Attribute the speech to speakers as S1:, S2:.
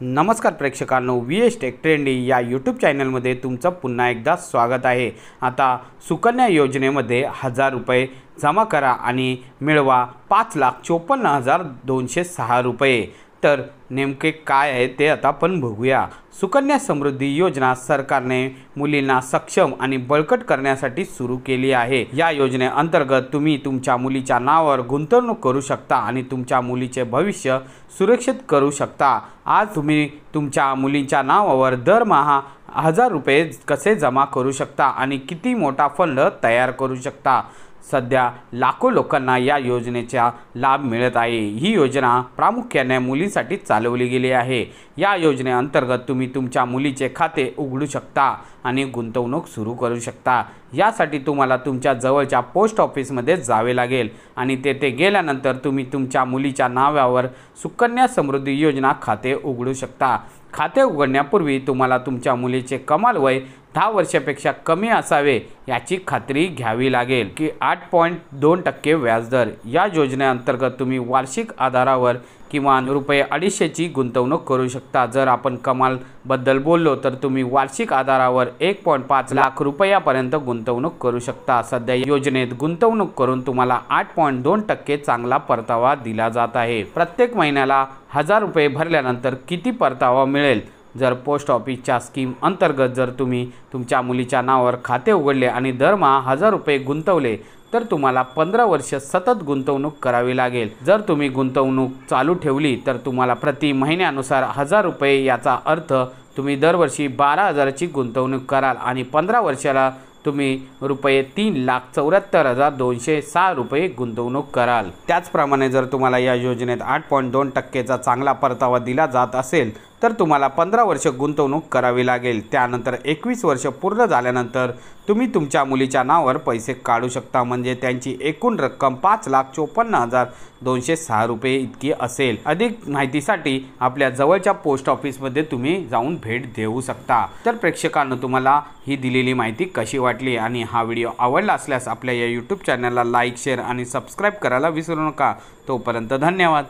S1: नमस्कार प्रेक्षकांनो, VS take trendy या YouTube चॅनलमध्ये तुमचं पुन्हा एकदा स्वागत आहे। आता सुकन्या योजनेमध्ये 1000 रुपये जमा करा आणि मिळवा 5,54,206 रुपये। तर नेमके काय आहे ते आता आपण बघूया। सुकन्या समृद्धी योजना सरकारने मुलींना सक्षम आणि बळकट करण्यासाठी सुरू केली आहे। या योजनेअंतर्गत तुम्ही तुमच्या मुलीच्या नावावर गुंतवणूक करू शकता आणि तुमच्या मुलीचे भविष्य सुरक्षित करू शकता। आज तुम्ही तुमच्या मुलीच्या नावावर दरमहा 1000 रुपये कसे जमा करू शकता आणि किती मोठा फंड तयार करू शकता। सध्या लाखो लोकांना या योजनेचा लाभ मिळत आहे। ही योजना प्रामुख्याने मुलींसाठी चालवली गेली आहे। या योजनेअंतर्गत तुम्ही तुमच्या मुलीचे खाते उघडू शकता आणि गुंतवणूक सुरू करू शकता। यासाठी तुम्हाला तुमच्या जवळच्या पोस्ट ऑफिसमध्ये जावे लागेल आणि तेथे गेल्यानंतर तुम्ही तुमच्या मुलीच्या नावावर सुकन्या समृद्धी योजना खाते उघडू शकता। खाते उघडण्यापूर्वी तुम्हाला तुमच्या मुलीचे कमाल वय 10 वर्षापेक्षा कमी असावे याची खात्री घ्यावी लागेल की 8.2% व्याजदर। या योजनेअंतर्गत तुम्ही वार्षिक आधारावर किमान ₹250ची गुंतवणूक करू शकता। जर आपण कमाल बद्दल बोललो तर तुम्ही वार्षिक आधारावर 1.5 लाख रुपयापर्यंत गुंतवणूक करू शकता। सध्या योजनेत गुंतवणूक करून तुम्हाला 8.2% चांगला परतावा दिला जात आहे। प्रत्येक महिन्याला 1000 रुपये भरल्यानंतर किती परतावा मिळेल? जर पोस्ट ऑफिसच्या स्कीम अंतर्गत जर तुम्ही तुमच्या मुलीच्या नावावर खाते उघडले आणि दरमहा 1000 रुपये गुंतवले तर तुम्हाला 15 वर्ष सतत गुंतवणूक करावी लागेल। जर तुम्ही गुंतवणूक चालू ठेवली तर तुम्हाला प्रति महिन्यानुसार 1000 रुपये, याचा अर्थ तुम्ही दरवर्षी 12,000ची गुंतवणूक कराल आणि 15 वर्षाला तुम्ही ₹3,74,206 रुपये गुंतवणूक कराल। त्याचप्रमाणे जर तुम्हाला या योजनेत 8.2%चा चांगला परतावा दिला जात असेल तर तुम्हाला 15 वर्ष गुंतवणूक करावी लागेल। त्यानंतर 21 वर्ष पूर्ण झाल्यानंतर तुम्ही तुमच्या मुलीच्या नावावर पैसे काढू शकता, म्हणजे त्यांची एकूण रक्कम 5,54,206 रुपये इतकी असेल। अधिक माहितीसाठी आपल्या जवळच्या पोस्ट ऑफिसमध्ये तुम्ही जाऊन भेट देऊ शकता। तर प्रेक्षकांनो, तुम्हाला ही दिलेली माहिती कशी वाटली आणि हा व्हिडिओ आवडला असल्यास आपल्या या यूट्यूब चॅनलला लाईक, शेअर आणि सबस्क्राईब करायला विसरू नका। तोपर्यंत धन्यवाद।